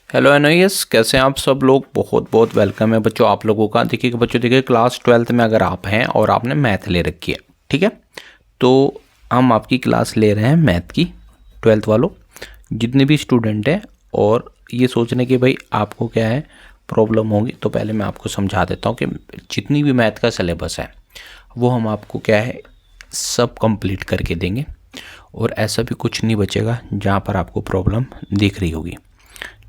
Hello एनोयस, कैसे हैं आप सब लोग। बहुत बहुत वेलकम है बच्चों आप लोगों का। देखिए बच्चों, देखिए क्लास 12th में अगर आप हैं और आपने मैथ ले रखी है, ठीक है, तो हम आपकी क्लास ले रहे हैं मैथ की 12th वालों, जितने भी स्टूडेंट हैं। और ये सोचने कि भाई आपको क्या है प्रॉब्लम होगी, तो पहले मैं आपको समझा देता हूँ कि जितनी भी मैथ का सिलेबस है वो हम आपको क्या है सब कंप्लीट करके देंगे, और ऐसा भी कुछ नहीं बचेगा जहाँ पर आपको प्रॉब्लम दिख रही होगी।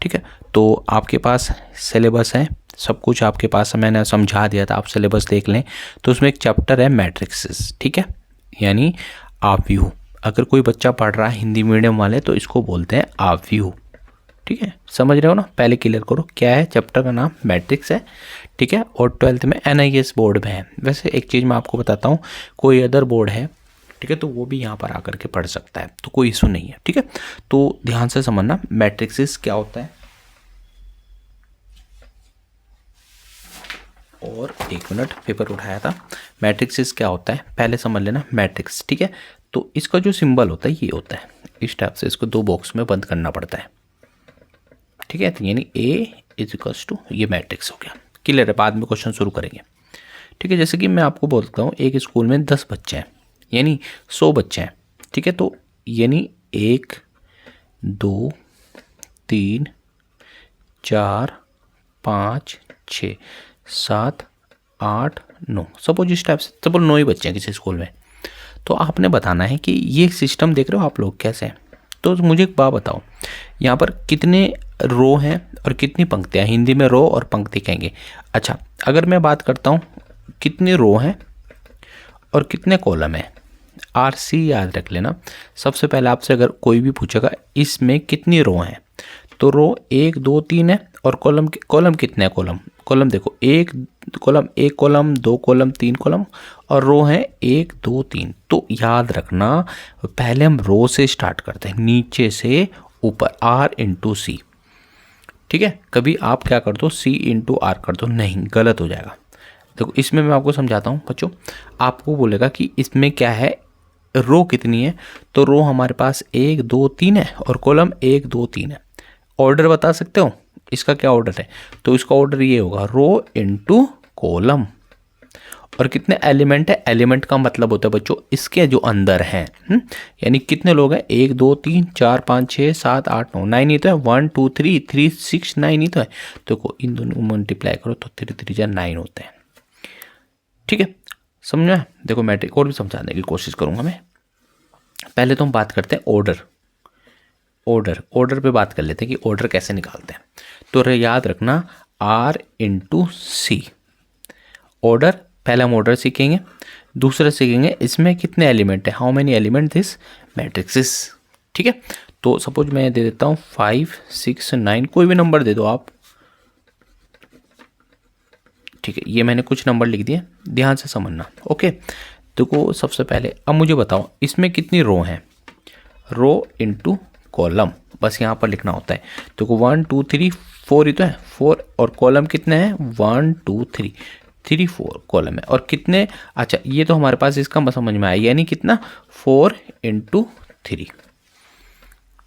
ठीक है, तो आपके पास सिलेबस है, सब कुछ आपके पास है, मैंने समझा दिया था, आप सिलेबस देख लें। तो उसमें एक चैप्टर है मैट्रिक्सेस, ठीक है, यानी आव्यूह। अगर कोई बच्चा पढ़ रहा है हिंदी मीडियम वाले तो इसको बोलते हैं आव्यूह। ठीक है, समझ रहे हो ना। पहले क्लियर करो क्या है, चैप्टर का नाम मैट्रिक्स है, ठीक है, और 12th में NIS बोर्ड में है। वैसे एक चीज़ मैं आपको बताता हूँ, कोई अदर बोर्ड है, ठीक है, तो वो भी यहाँ पर आकर के पढ़ सकता है, तो कोई इशू नहीं है। ठीक है, तो ध्यान से समझना मैट्रिक्सेस क्या होता है। और एक मिनट, पेपर उठाया था। मैट्रिक्स क्या होता है पहले समझ लेना मैट्रिक्स, ठीक है। तो इसका जो सिंबल होता है ये होता है, इस टाइप से इसको दो बॉक्स में बंद करना पड़ता है, ठीक है। तो यानी A इज टू ये मैट्रिक्स हो गया। क्लियर है, बाद में क्वेश्चन शुरू करेंगे। ठीक है, जैसे कि मैं आपको बोलता हूँ एक स्कूल में 10 बच्चे हैं, यानी 100 बच्चे हैं, ठीक है। तो यानी 1 2 3 4 5 6 7 8 9, सपोज इस टाइप से, सपोज 9 ही बच्चे हैं किसी स्कूल में। तो आपने बताना है कि ये सिस्टम देख रहे हो आप लोग कैसे हैं। तो मुझे एक बात बताओ, यहाँ पर कितने रो हैं और कितनी पंक्तियाँ। हिंदी में रो और पंक्ति कहेंगे। अच्छा, अगर मैं बात करता हूँ कितने रो हैं और कितने कॉलम हैं, RC याद रख लेना। सबसे पहले आपसे अगर कोई भी पूछेगा इसमें कितनी रो हैं, तो रो 1 2 3 है, और कॉलम कितने हैं। कॉलम देखो, एक कॉलम 2 कॉलम 3 कॉलम, और रो है 1 2 3। तो याद रखना पहले हम रो से स्टार्ट करते हैं, नीचे से ऊपर, R इंटू सी। ठीक है, कभी आप क्या कर दो C इंटू R कर दो, नहीं, गलत हो जाएगा। देखो इसमें मैं आपको समझाता हूँ बच्चों, आपको बोलेगा कि इसमें क्या है, रो कितनी है, तो रो हमारे पास 1 2 3 है और कॉलम 1 2 3 है। ऑर्डर बता सकते हो इसका क्या ऑर्डर है, तो इसका ऑर्डर ये होगा रो इंटू कॉलम। और कितने एलिमेंट है, एलिमेंट का मतलब होता है बच्चों इसके जो अंदर हैं, यानी कितने लोग हैं, 1 2 3 4 5 6 7 8 9, 9 ही तो है, 1 2 3 3 6 9 ही तो है। तो इन दोनों मल्टीप्लाई करो तो 3 3 9 होते हैं। ठीक है, समझा। देखो मैट्रिक और भी समझाने की कोशिश करूंगा मैं। पहले तो हम बात करते हैं ऑर्डर पे बात कर लेते हैं कि ऑर्डर कैसे निकालते हैं। तो याद रखना R इंटू सी ऑर्डर। पहले हम ऑर्डर सीखेंगे, दूसरा सीखेंगे इसमें कितने एलिमेंट है, how many element this matrixes. ठीक है, तो सपोज मैं दे देता हूँ 5 6 9, कोई भी नंबर दे दो आप। ठीक है, ये मैंने कुछ नंबर लिख दिए, ध्यान से समझना। ओके, देखो सबसे पहले अब मुझे बताओ इसमें कितनी रो हैं, रो इंटू कॉलम, बस यहाँ पर लिखना होता है। देखो 1 2 3 4 ही तो है, 4, और कॉलम कितने हैं 1 2 3 3 4 कॉलम है, और कितने, अच्छा ये तो हमारे पास इसका समझ में आया, यानी कितना 4 इंटू 3।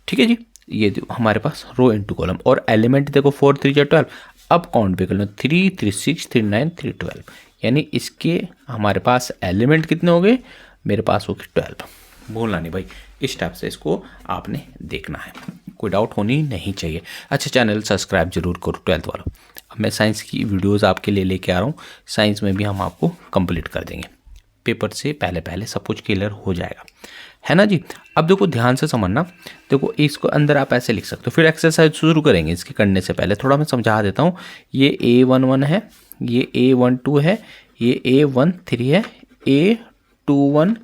ठीक है जी, ये हमारे पास रो इंटू कॉलम, और एलिमेंट देखो 4 3 12। अब काउंट भी कर लो, 3 3 6 3 9 3 12, यानी इसके हमारे पास एलिमेंट कितने हो गए, मेरे पास हो गए 12। भूलना नहीं भाई, इस टाइप से इसको आपने देखना है, कोई डाउट होनी नहीं चाहिए। अच्छा, चैनल सब्सक्राइब जरूर करो 12th वालों। अब मैं साइंस की वीडियोस आपके लिए लेके आ रहा हूँ, साइंस में भी हम आपको कंप्लीट कर देंगे, पेपर से पहले सब कुछ क्लियर हो जाएगा, है ना जी। अब देखो ध्यान से समझना, देखो इसको अंदर आप ऐसे लिख सकते हो, फिर एक्सरसाइज शुरू करेंगे। इसके करने से पहले थोड़ा मैं समझा देता हूँ। ये A11 है, ये A12 है, ये A13 है, A21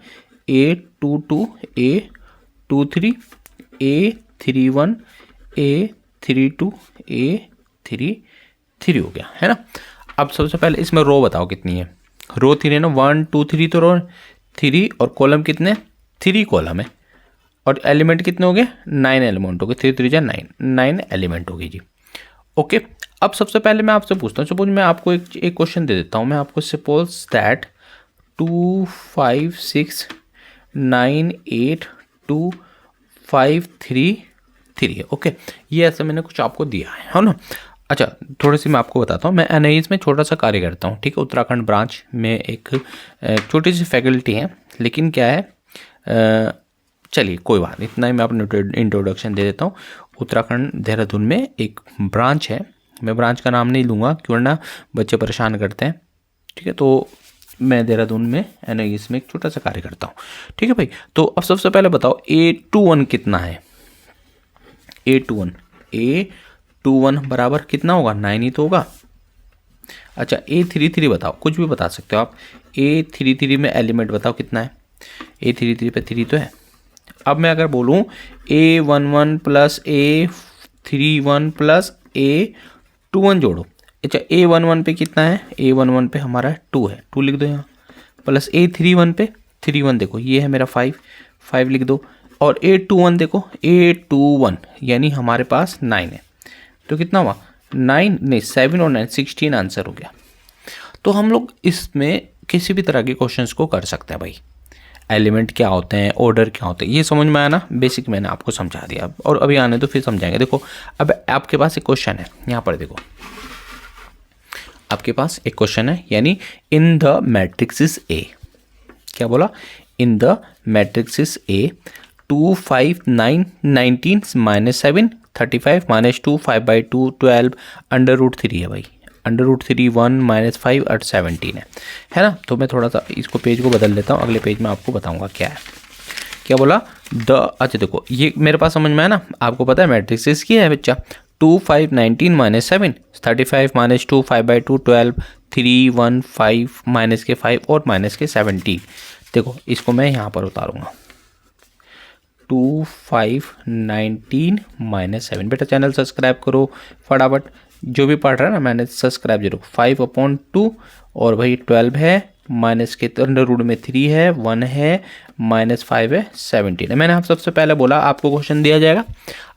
A22 A23 A31 A32 A33 हो गया, है ना। अब सबसे पहले इसमें रो बताओ कितनी है, रो 3 है ना, 1 2 3, तो रो 3, और कॉलम कितने 3 कॉलम है, और एलिमेंट कितने हो गए 9 एलिमेंट हो गए, 3 3 9 एलिमेंट हो गए जी। ओके, अब सबसे पहले मैं आपसे पूछता हूँ, सपोज मैं आपको एक क्वेश्चन दे देता हूँ, मैं आपको सपोज दैट 2 5 6 9 8 2 5 3 3 है। ओके, ये ऐसा मैंने कुछ आपको दिया है ना। अच्छा, थोड़ी सी मैं आपको बताता हूँ। मैं एनआईएस में छोटा सा कार्य करता हूँ, ठीक है। उत्तराखंड ब्रांच में एक छोटी सी फैकल्टी है, लेकिन क्या है, चलिए कोई बात नहीं, इतना ही मैं अपने इंट्रोडक्शन दे देता हूँ। उत्तराखंड देहरादून में एक ब्रांच है, मैं ब्रांच का नाम नहीं लूँगा क्यों ना बच्चे परेशान करते हैं, ठीक है। तो मैं देहरादून में एनआईएस में एक छोटा सा कार्य करता हूँ, ठीक है भाई। तो अब सबसे पहले बताओ A21 कितना है। A21 बराबर कितना होगा, 9 ही तो होगा। अच्छा, A33 बताओ, कुछ भी बता सकते हो आप। A33 में एलिमेंट बताओ कितना है। A33 पे 3 तो है। अब मैं अगर बोलूँ A11 plus A31 plus A21 जोड़ो। अच्छा, A11 पे कितना है, A11 पे हमारा 2 है, 2 लिख दो यहाँ। प्लस A31 पे 31 देखो ये है मेरा 5 लिख दो। और A21 देखो, A21 यानी हमारे पास 9 है, तो कितना हुआ 9 नहीं 7 और 9 16 आंसर हो गया। तो हम लोग इसमें किसी भी तरह के क्वेश्चंस को कर सकते हैं भाई। एलिमेंट क्या होते हैं, ऑर्डर क्या होते हैं, ये समझ में आया ना, बेसिक मैंने आपको समझा दिया। और अभी आने तो फिर समझाएंगे। देखो अब आपके पास एक क्वेश्चन है, यहाँ पर देखो आपके पास एक क्वेश्चन है, यानी इन द मैट्रिक्स ए, क्या बोला, इन द मैट्रिक्स ए 2 5 9 19 -7 35 -2 5/2 12 √3 है भाई। √3 1 -5 और 17 है ना। तो मैं थोड़ा सा इसको पेज को बदल लेता हूँ, अगले पेज में आपको बताऊंगा क्या है। क्या बोला अच्छा देखो ये मेरे पास समझ में आया ना। आपको पता है मैट्रिक्स की है बच्चा, 2 5 19 -7 35 -2 5/2 12 3 1 5 -5 और -17। देखो इसको मैं यहाँ पर उतारूंगा, 2 5 19 -7। बेटा चैनल सब्सक्राइब करो फटाफट, जो भी पढ़ रहा है ना मैंने सब्सक्राइब जरूर। 5/2 और भाई 12 है, माइनस के अंडर रूट में 3 है, 1 है, -5 है, 17 है। मैंने आप सबसे पहले बोला आपको क्वेश्चन दिया जाएगा,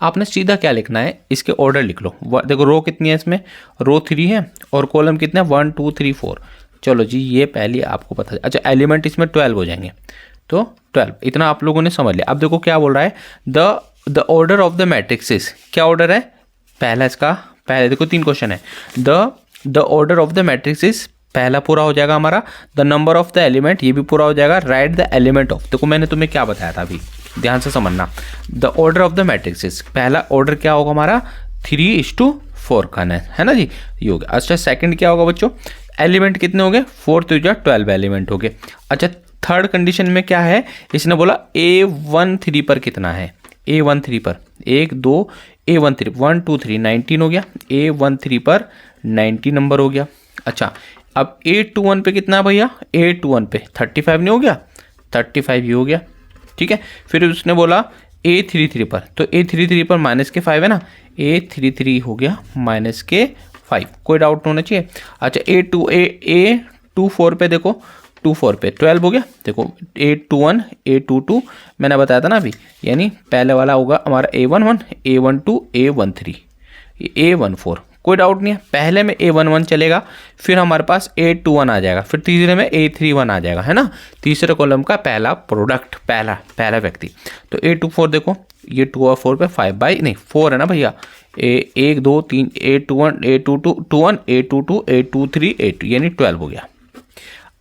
आपने सीधा क्या लिखना है, इसके ऑर्डर लिख लो। देखो रो कितनी है इसमें, रो 3 है और कॉलम कितने 1 2 3 4। चलो जी ये पहले आपको पता है। अच्छा एलिमेंट इसमें 12 हो जाएंगे, तो 12 इतना आप लोगों ने समझ लिया। अब देखो क्या बोल रहा है, the order of the matrixes. क्या ऑर्डर है, पहला इसका, पहले देखो 3 क्वेश्चन है। The order of the matrixes पहला पूरा हो जाएगा हमारा। The number of the element ये भी पूरा हो जाएगा। राइट द एलिमेंट ऑफ, देखो मैंने तुम्हें क्या बताया था अभी, ध्यान से समझना। The order of the matrixes, पहला ऑर्डर क्या होगा हमारा 3:4 का है ना जी, ये हो गया। अच्छा सेकंड क्या होगा बच्चों, एलिमेंट कितने हो गए 4 तो 12 एलिमेंट हो गए। अच्छा थर्ड कंडीशन में क्या है, इसने बोला A13 पर कितना है, A13 पर 1 2 A13 1 2 3 19 हो गया, A13 पर 90 नंबर हो गया। अच्छा अब A21 पे कितना है भैया, A21 पे 35 नहीं हो गया, 35 ही हो गया, ठीक है। फिर उसने बोला A33 पर, तो A33 पर -5 है ना, A33 हो गया -5, कोई डाउट होना चाहिए। अच्छा A24 पे देखो, 24 पे 12 हो गया। देखो A21 A22 मैंने बताया था ना अभी, यानी पहले वाला होगा हमारा A11 A12 A13 A14, कोई डाउट नहीं है। पहले में A11 चलेगा, फिर हमारे पास A21 आ जाएगा, फिर तीसरे में A31 आ जाएगा, है ना। तीसरे कॉलम का पहला प्रोडक्ट, पहला व्यक्ति। तो A24 देखो, ये 2 और 4 पे 4 है ना भैया, 1 2 3 A21 A22 21 A22 A23 A2 यानी 12 हो गया।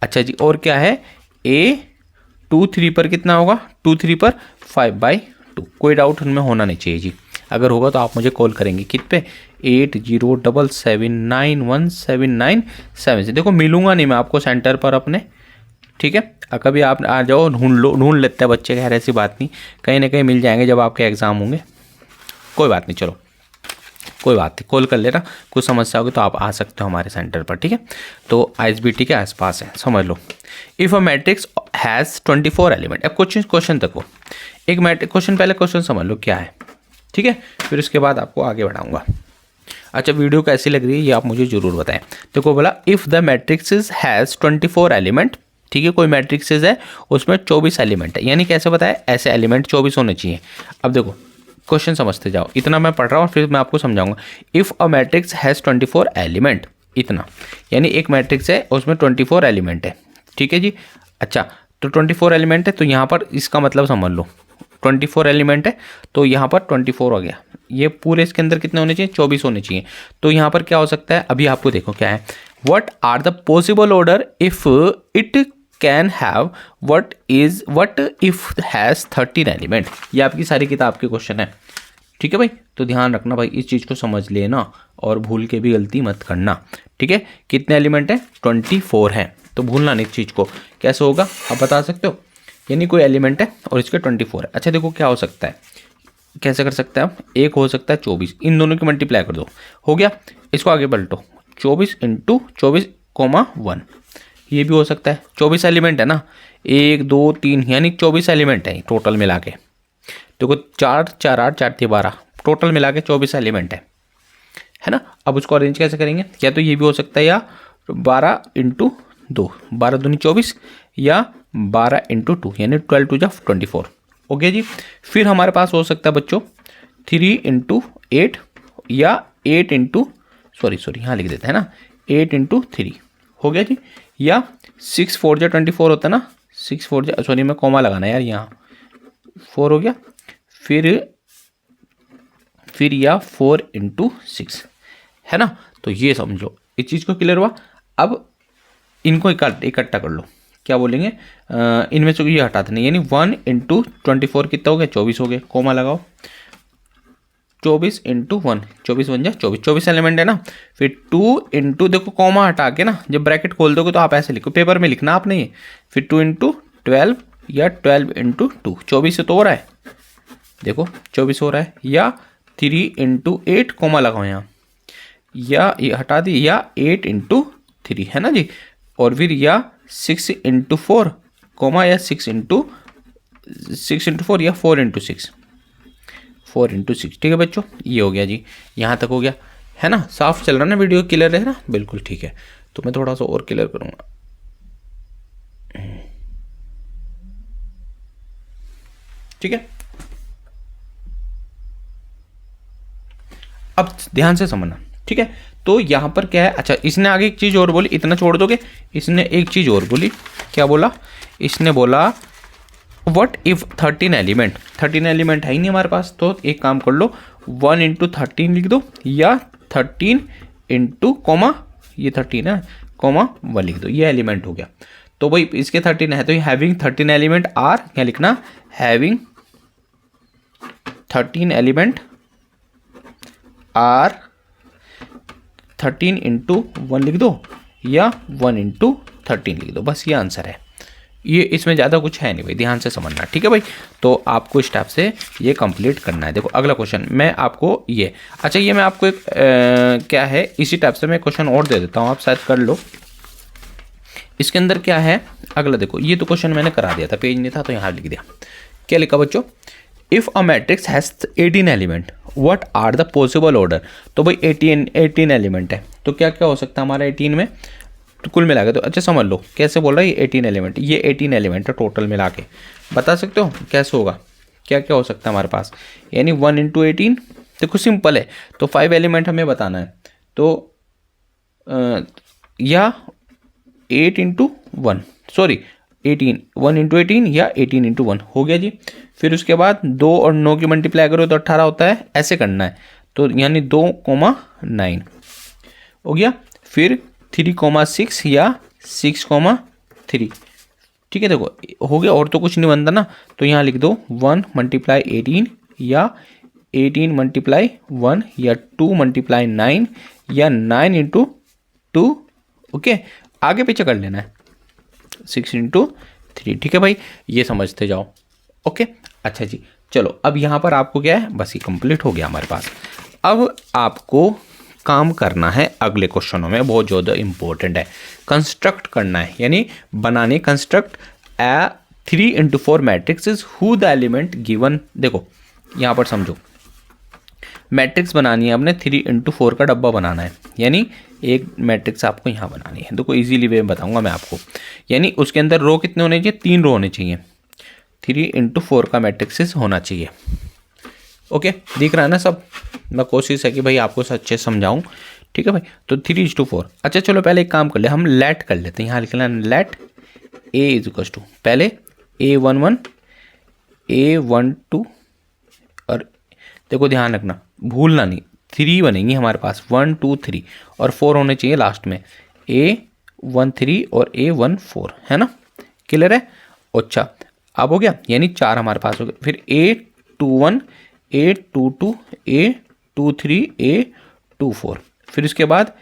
अच्छा जी और क्या है, A23 पर कितना होगा, 23 पर 5/2, कोई डाउट उनमें होना नहीं चाहिए जी। अगर होगा तो आप मुझे कॉल करेंगे कित पे, 80779179 से। देखो मिलूंगा नहीं मैं आपको सेंटर पर अपने, ठीक है। कभी आप आ जाओ, ढूंढ लेते हैं बच्चे, कह रहे ऐसी बात नहीं, कहीं ना कहीं मिल जाएंगे जब आपके एग्ज़ाम होंगे, कोई बात नहीं। चलो कोई बात नहीं, कॉल कर लेना, कुछ समस्या होगी तो आप आ सकते हो हमारे सेंटर पर, ठीक है। तो ISBT के आसपास है, समझ लो। If a matrix has 24 element. अब क्वेश्चन देखो, एक मैट्रिक्स क्वेश्चन, पहले क्वेश्चन समझ लो क्या है, ठीक है, फिर उसके बाद आपको आगे बढ़ाऊंगा। अच्छा वीडियो कैसी लग रही है ये आप मुझे ज़रूर बताएं। देखो बोला if the matrix has 24 element, ठीक है, कोई मैट्रिक्स है उसमें 24 एलिमेंट है, यानी कैसे बताया, ऐसे एलिमेंट 24 होने चाहिए। अब देखो क्वेश्चन समझते जाओ, इतना मैं पढ़ रहा हूँ फिर मैं आपको समझाऊंगा। If a matrix has 24 element, इतना यानी एक मैट्रिक्स है उसमें 24 एलिमेंट है, ठीक है जी। अच्छा तो 24 एलिमेंट है, तो यहाँ पर इसका मतलब समझ लो, 24 एलिमेंट है, तो यहाँ पर 24 हो गया। ये पूरे इसके अंदर कितने होने चाहिए, 24 होने चाहिए। तो यहाँ पर क्या हो सकता है, अभी आपको देखो क्या है, what are the possible order if it can have what if has 13 element. ये आपकी सारी किताब के क्वेश्चन है, ठीक है भाई। तो ध्यान रखना भाई, इस चीज़ को समझ लेना और भूल के भी गलती मत करना, ठीक है। कितने एलिमेंट हैं, 24 हैं, तो भूलना नहीं इस चीज़ को। कैसे होगा आप बता सकते हो, यानी कोई एलिमेंट है और इसके 24 है। अच्छा देखो क्या हो सकता है, कैसे कर सकते हैं आप, एक हो सकता है 24, इन दोनों की मल्टीप्लाई कर दो, हो गया। इसको आगे पलटो, 24 इंटू 24,1, ये भी हो सकता है। 24 एलिमेंट है ना, 1 2 3 यानी 24 एलिमेंट है टोटल मिला के। देखो 4 4 8 4 3 12, टोटल मिला के 24 एलिमेंट है ना। अब उसको अरेंज कैसे करेंगे, या तो ये भी हो सकता है, या 12 इंटू 2, 12 दूनी 24, या 12 इंटू 2 यानी 12 2 जा 24, ओके जी। फिर हमारे पास हो सकता है बच्चों 3 इंटू 8, या 8 इंटू सॉरी यहाँ लिख देते हैं ना, 8 इंटू 3, हो गया जी। या 6 4 जा 24 होता है ना, 6 4 जा सॉरी मैं कॉमा लगाना यार, यहाँ 4 हो गया। फिर या 4 इंटू 6, है ना। तो ये समझो, इस चीज़ को क्लियर हुआ। अब इनको इकट्ठा कर लो, क्या बोलेंगे, इनमें से ये हटा देना, यानी 1 इंटू 24 कितना हो गया, 24 हो गया, कोमा लगाओ। 24 इंटू 1, 24 बन जाए 24, 24 एलिमेंट है ना। फिर 2 इंटू, देखो कॉमा हटा के ना, जब ब्रैकेट खोल दोगे तो आप ऐसे लिखो, पेपर में लिखना आपने ये। फिर 2 इंटू 12, या 12 इंटू 2, 24 से तो हो रहा है, देखो 24 हो रहा है। या 3 इंटू 8, कोमा लगाओ यहाँ, या ये हटा दी, या 8 इंटू 3, है ना जी। और फिर या 6 इंटू 4, कोमा, या 6 इंटू 4, या 4 इंटू 6, 4 इंटू 6, ठीक है बच्चों, ये हो गया जी। यहाँ तक हो गया, है ना। साफ चल रहा है ना, वीडियो क्लियर है ना, बिल्कुल ठीक है। तो मैं थोड़ा सा और क्लियर करूँगा, ठीक है। अब ध्यान से समझना, ठीक है। तो यहाँ पर क्या है, अच्छा इसने आगे एक चीज़ और बोली, इतना छोड़ दोगे, इसने एक चीज़ और बोली, क्या बोला, इसने बोला व्हाट इफ 13 एलिमेंट, 13 एलिमेंट है ही नहीं हमारे पास, तो एक काम कर लो, 1 इंटू 13 लिख दो, या 13 इंटू कोमा, ये 13 है, कोमा 1 लिख दो, ये एलिमेंट हो गया। तो भाई इसके 13 है, तो ये हैविंग 13 एलिमेंट आर, क्या लिखना, हैविंग 13 एलिमेंट आर 13 इंटू 1 लिख दो, या 1 इंटू 13 लिख दो, बस ये आंसर है। ये इसमें ज़्यादा कुछ है नहीं भाई, ध्यान से समझना, ठीक है भाई। तो आपको इस टाइप से ये कंप्लीट करना है। देखो अगला क्वेश्चन मैं आपको ये, अच्छा ये मैं आपको एक क्या है, इसी टाइप से मैं क्वेश्चन और दे देता हूँ, आप शायद कर लो। इसके अंदर क्या है अगला, देखो ये तो क्वेश्चन मैंने करा दिया था, पेज नहीं था तो यहाँ लिख दिया। क्या लिखा बच्चों, if a matrix has 18 element what are the possible order. तो भाई 18 एलिमेंट है, तो क्या क्या हो सकता है हमारा 18 में, तो कुल मिला के, तो अच्छा समझ लो कैसे बोल रहा है, ये 18 एलिमेंट, ये 18 एलिमेंट है टोटल मिला के, बता सकते हो कैसे होगा, क्या क्या हो सकता है हमारे पास, यानी 1 इंटू 18, देखो सिंपल है, तो 5 एलिमेंट हमें बताना है, तो या 8 इंटू 1 सॉरी 18, 1 इंटू 18 या 18 इंटू 1, हो गया जी। फिर उसके बाद 2 और 9 की मल्टीप्लाई करो तो 18 होता है, ऐसे करना है, तो यानी 2,9 हो गया। फिर 3,6 या 6,3, ठीक है, देखो हो गया, और तो कुछ नहीं बनता ना, तो यहाँ लिख दो 1 मल्टीप्लाई 18, या 18 मल्टीप्लाई 1, या 2 मल्टीप्लाई 9, या 9 इंटू 2, ओके, आगे पीछे कर लेना है, 6 इंटू 3, ठीक है भाई, ये समझते जाओ, ओके। अच्छा जी चलो, अब यहाँ पर आपको क्या है, बस ये कंप्लीट हो गया हमारे पास। अब आपको काम करना है अगले क्वेश्चनों में, बहुत ज़्यादा इंपॉर्टेंट है, कंस्ट्रक्ट करना है, यानी बनाने, construct A 3 into 4 matrix who the element given. देखो यहाँ पर समझो, मैट्रिक्स बनानी है आपने, 3 इंटू 4 का डब्बा बनाना है, यानी एक मैट्रिक्स आपको यहाँ बनानी है। देखो इजीली वे बताऊंगा मैं आपको, यानी उसके अंदर रो कितने होने चाहिए, 3 रो होने चाहिए, 3 इंटू 4 का मैट्रिक्स होना चाहिए, ओके, दिख रहा है ना सब। मैं कोशिश है कि भाई आपको अच्छे से समझाऊं, ठीक है भाई। तो 3:4, अच्छा चलो पहले एक काम कर ले, हम लेट कर लेते हैं, यहाँ लिख लेना let A is equal to, पहले A11 A12 और देखो ध्यान रखना, भूलना नहीं, 3 बनेंगी हमारे पास, 1 2 3 और 4 होने चाहिए लास्ट में, A13 और A14, है ना, क्लियर है। अच्छा अब हो गया, यानी 4 हमारे पास हो गए। फिर A21 A22 A23 A24, फिर उसके बाद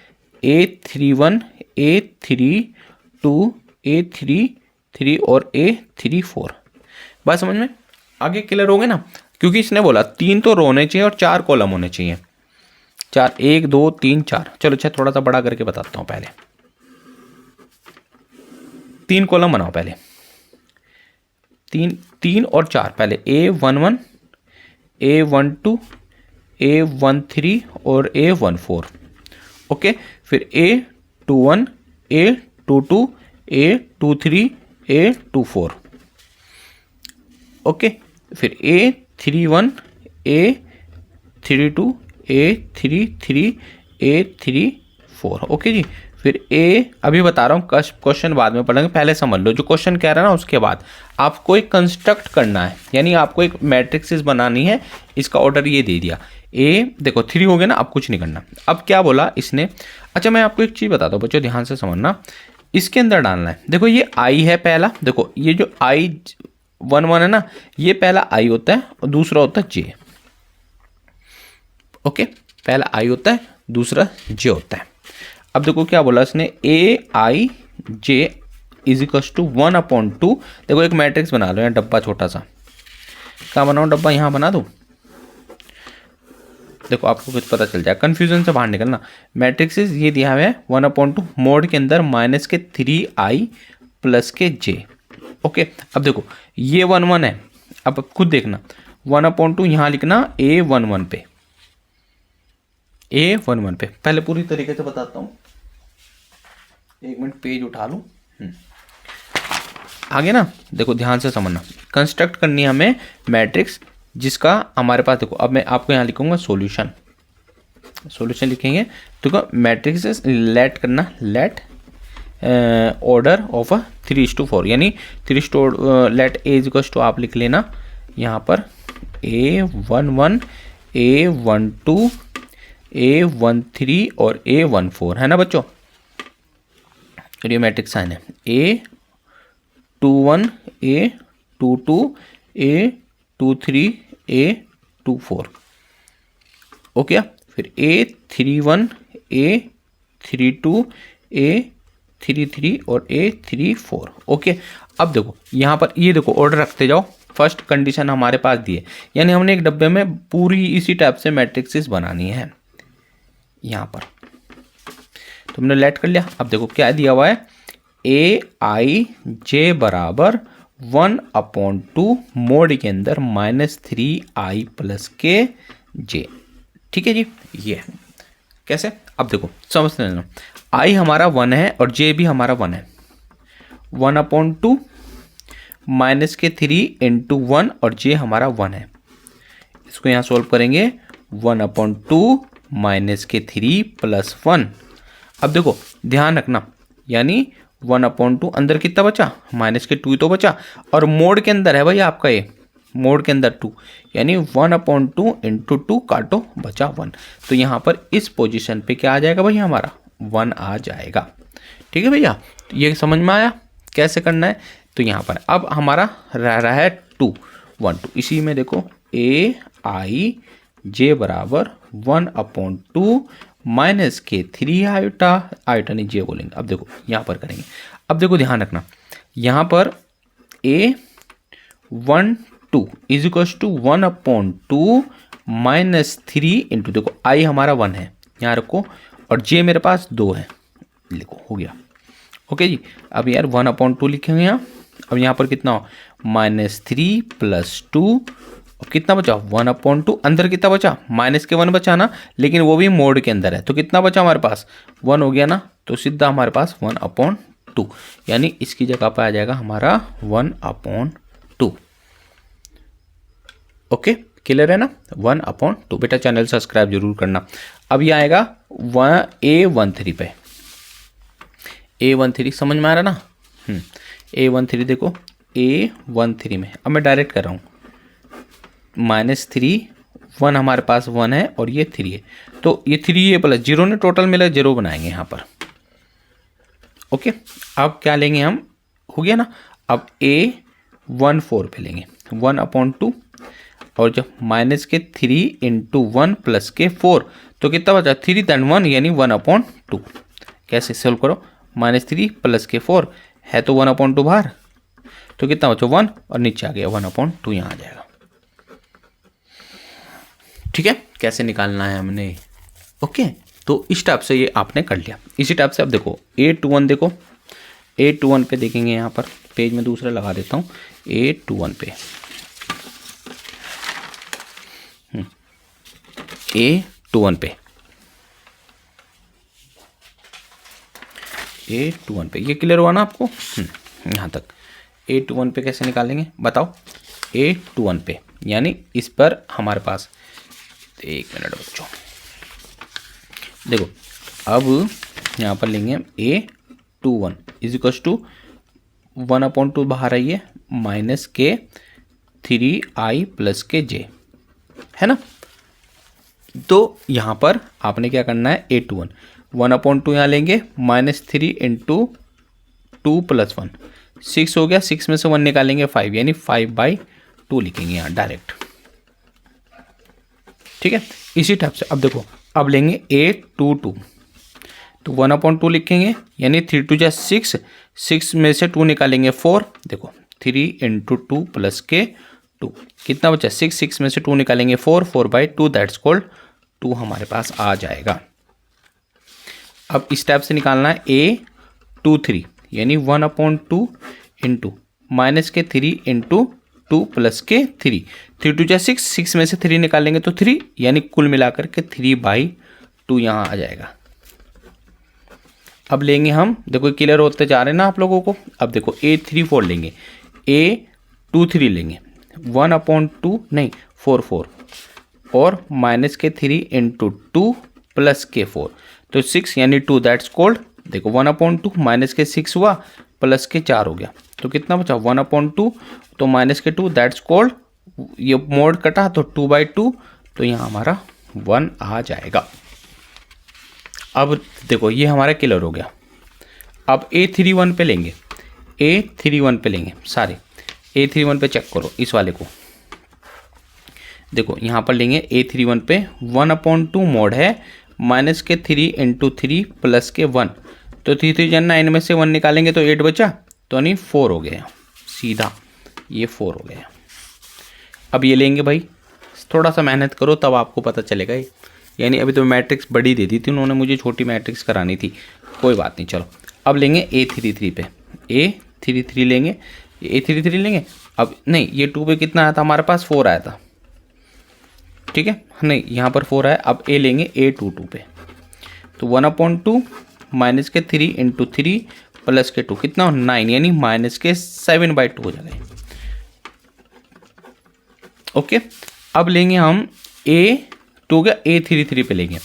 A31 A32 A33 और A34। बात समझ में आगे क्लियर हो गए ना, क्योंकि इसने बोला 3 तो रो होने चाहिए और 4 कॉलम होने चाहिए, 4 1 2 3 4। चलो अच्छा थोड़ा सा बड़ा करके बताता हूँ, पहले 3 कॉलम बनाओ, पहले 3 और 4, पहले A11 A12 A13 और A14, ओके। फिर A21 A22 A23 A24, okay. फिर A31 A32 A33 A34, okay जी। फिर अभी बता रहा हूँ, क्वेश्चन बाद में पढ़ेंगे, पहले समझ लो जो क्वेश्चन कह रहा है ना, उसके बाद आपको एक कंस्ट्रक्ट करना है, यानी आपको एक मैट्रिक्स बनानी है। इसका ऑर्डर ये दे दिया, देखो 3 हो गया ना, अब कुछ नहीं करना। अब क्या बोला इसने, अच्छा मैं आपको एक चीज़ बताता हूँ बच्चों, ध्यान से समझना, इसके अंदर डालना है। देखो ये I है पहला, देखो ये जो I11 है ना, ये पहला I होता है और दूसरा होता है J, ओके। पहला I होता है, दूसरा J होता है। अब देखो क्या बोला इसने, AIJ इज इक्वल्स टू 1/2। देखो एक मैट्रिक्स बना लो, यहाँ डब्बा छोटा सा, कहाँ बनाऊँ डब्बा, यहाँ बना दो। देखो आपको कुछ पता चल जाए, कंफ्यूजन से बाहर निकलना। मैट्रिक्स ये दिया हुआ है 1/2 मोड के अंदर -3I प्लस के J, ओके। अब देखो ये 1 1 है, अब खुद देखना 1/2 यहाँ लिखना A11 पे, A11 पे। पहले पूरी तरीके से बताता हूँ, एक मिनट पेज उठा लूँ, आगे ना देखो ध्यान से समझना, कंस्ट्रक्ट करनी है हमें मैट्रिक्स जिसका हमारे पास, देखो अब मैं आपको यहाँ लिखूंगा सॉल्यूशन, सॉल्यूशन लिखेंगे। देखो मैट्रिक्स लेट करना, लेट ऑर्डर ऑफ 3:4, यानी 3 लेट ए इक्वल्स टू आप लिख लेना यहाँ पर A11 A12 A13 और A14, है ना बच्चों। ये मैट्रिक्स साइन है, A21 A22 A23 A24, okay. फिर A31 A32 A33 और A34, ओके। अब देखो यहाँ पर ये देखो ऑर्डर रखते जाओ, फर्स्ट कंडीशन हमारे पास दी है, यानी हमने एक डब्बे में पूरी इसी टाइप से मैट्रिक्सेस बनानी है। यहाँ पर तुमने लेट कर लिया। अब देखो क्या दिया हुआ है, AIJ बराबर 1/2 मोड के अंदर -3I प्लस के J, ठीक है जी। ये कैसे, अब देखो समझ लेना, I हमारा 1 है और J भी हमारा 1 है, 1/2 -3 × 1 और J हमारा 1 है। इसको यहाँ सोल्व करेंगे, 1/2 -3 + 1। अब देखो ध्यान रखना, यानी 1/2 अंदर कितना बचा, -2 तो बचा, और मोड के अंदर है भाई आपका ये, मोड के अंदर 2, यानी 1/2 × 2 काटो बचा 1। तो यहाँ पर इस पोजीशन पे क्या आ जाएगा भाई, हमारा 1 आ जाएगा, ठीक है भैया। ये समझ में आया कैसे करना है। तो यहाँ पर अब हमारा रह रहा है 2 1 2, इसी में देखो AIJ बराबर 1/2 -3 आयोटा, आयोटा नहीं J बोलेंगे। अब देखो यहाँ पर करेंगे, अब देखो ध्यान रखना, यहाँ पर A12 इज इक्वल्स टू 1/2 -3 × देखो I हमारा 1 है, यहाँ रखो, और J मेरे पास 2 है, लिखो हो गया, ओके जी। अब यार 1/2 लिखेंगे यहाँ, अब यहाँ पर कितना हो, -3 + 2, कितना बचा 1/2, अंदर कितना बचा, -1 बचा ना, लेकिन वो भी मोड के अंदर है, तो कितना बचा हमारे पास 1 हो गया ना, तो सीधा हमारे पास 1/2, यानी इसकी जगह पर आ जाएगा हमारा 1/2, ओके क्लियर है ना, 1/2। बेटा चैनल सब्सक्राइब जरूर करना। अब ये आएगा A13 पे, A13 समझ में आ रहा ना, A13 देखो A13 में, अब मैं डायरेक्ट कर रहा हूँ, -3 1 हमारे पास 1 है और ये 3 है, तो ये 3 है प्लस 0 ने टोटल मिला 0 बनाएंगे यहाँ पर। ओके, अब क्या लेंगे हम, हो गया ना। अब A14 पे लेंगे 1/2 और जब माइनस के 3 × 1 प्लस के 4 तो कितना बचा 3 दैन 1 यानी 1/2। कैसे सॉल्व करो, -3 प्लस के 4 है तो 1/2 बाहर, तो कितना बचा 1 और नीचे आ गया 1/2 यहाँ आ जाएगा। ठीक है, कैसे निकालना है हमने। ओके, तो इस टाइप से ये आपने कर लिया। इसी टाइप से अब देखो A21 देखो, A21 पे देखेंगे, यहाँ पर पेज में दूसरा लगा देता हूँ A21 पे, A21 पे, A21 पे ये क्लियर हुआ ना आपको यहाँ तक। A21 पे कैसे निकालेंगे बताओ, A21 पे यानी इस पर हमारे पास, एक मिनट बच्चों देखो, अब यहाँ पर लेंगे हम A21 = 1/2 बाहर आई है माइनस के 3i प्लस के j, है ना। तो यहाँ पर आपने क्या करना है, A21 1/2 यहाँ लेंगे, -3 × 2 + 1 6 हो गया, 6 में से 1 निकालेंगे 5 यानी 5/2 लिखेंगे यहाँ डायरेक्ट। ठीक है, इसी टाइप से अब देखो, अब लेंगे A22 तो 1/2 लिखेंगे यानी 3 × 2 = 6, 6 में से 2 निकालेंगे 4, देखो 3 × 2 प्लस के 2 कितना बचा 6, 6 में से 2 निकालेंगे 4, 4/2 दैट्स कॉल्ड 2 हमारे पास आ जाएगा। अब इस टाइप से निकालना है A23 यानी 1/2 × माइनस के 3 × 2 प्लस के 3, 3 × 2 = 6, 6 में से 3 निकालेंगे तो 3 यानी कुल मिलाकर के 3/2 यहाँ आ जाएगा। अब लेंगे हम, देखो क्लियर होते जा रहे हैं ना आप लोगों को। अब देखो A34 लेंगे, A23 लेंगे 1/2 नहीं 4 और माइनस के 3 × 2 प्लस के 4 तो 6 यानी 2 दैट्स कॉल्ड, देखो 1/2 माइनस के 6 हुआ प्लस के 4 हो गया तो कितना बचा 1/2 तो माइनस के 2 दैट्स कॉल्ड, ये मोड कटा तो 2/2 तो यहाँ हमारा 1 आ जाएगा। अब देखो ये हमारा क्लियर हो गया। अब A31 पे लेंगे, A31 पे लेंगे सारे, A31 पे चेक करो इस वाले को, देखो यहाँ पर लेंगे A31 पे 1/2 मोड है माइनस के 3 × 3 प्लस के 1 तो 3 3 × 9 में से 1 निकालेंगे तो 8 बचा तो नहीं 4 हो गया, सीधा ये 4 हो गया। अब ये लेंगे भाई, थोड़ा सा मेहनत करो तब आपको पता चलेगा ये, यानी अभी तो मैट्रिक्स बड़ी दे दी थी उन्होंने, मुझे छोटी मैट्रिक्स करानी थी, कोई बात नहीं। चलो अब लेंगे A33 पे, A33 लेंगे, A33 लेंगे। अब नहीं ये 2 पे कितना आया था हमारे पास 4 आया था, ठीक है नहीं यहाँ पर 4 आया। अब A लेंगे A22 पे तो 1/2 माइनस के 3 × 3 प्लस के 2 कितना 9 यानी माइनस के 7/2 हो जाएगा। ओके, अब लेंगे हम A2 का A33 पे लेंगे,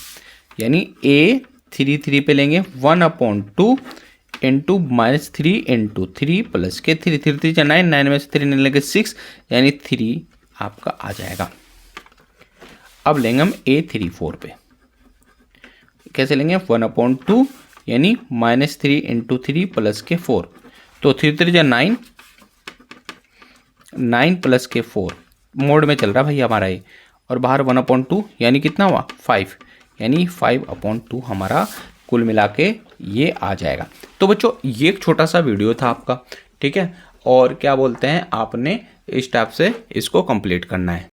यानी A33 पे लेंगे 1/2 × -3 × 3 प्लस के 3, 3 3 × 9, 9 में से 3 निकालेंगे 6 यानी 3 आपका आ जाएगा। अब लेंगे हम A34 पे, कैसे लेंगे 1/2 यानी -3 × 3 प्लस के 4 तो 3 3 × 9, 9 प्लस के 4 मोड में चल रहा भाई हमारा ये, और बाहर 1/2 यानी कितना हुआ 5 यानी 5/2 हमारा कुल मिला के ये आ जाएगा। तो बच्चों ये एक छोटा सा वीडियो था आपका, ठीक है, और क्या बोलते हैं आपने इस टाइप से इसको कंप्लीट करना है।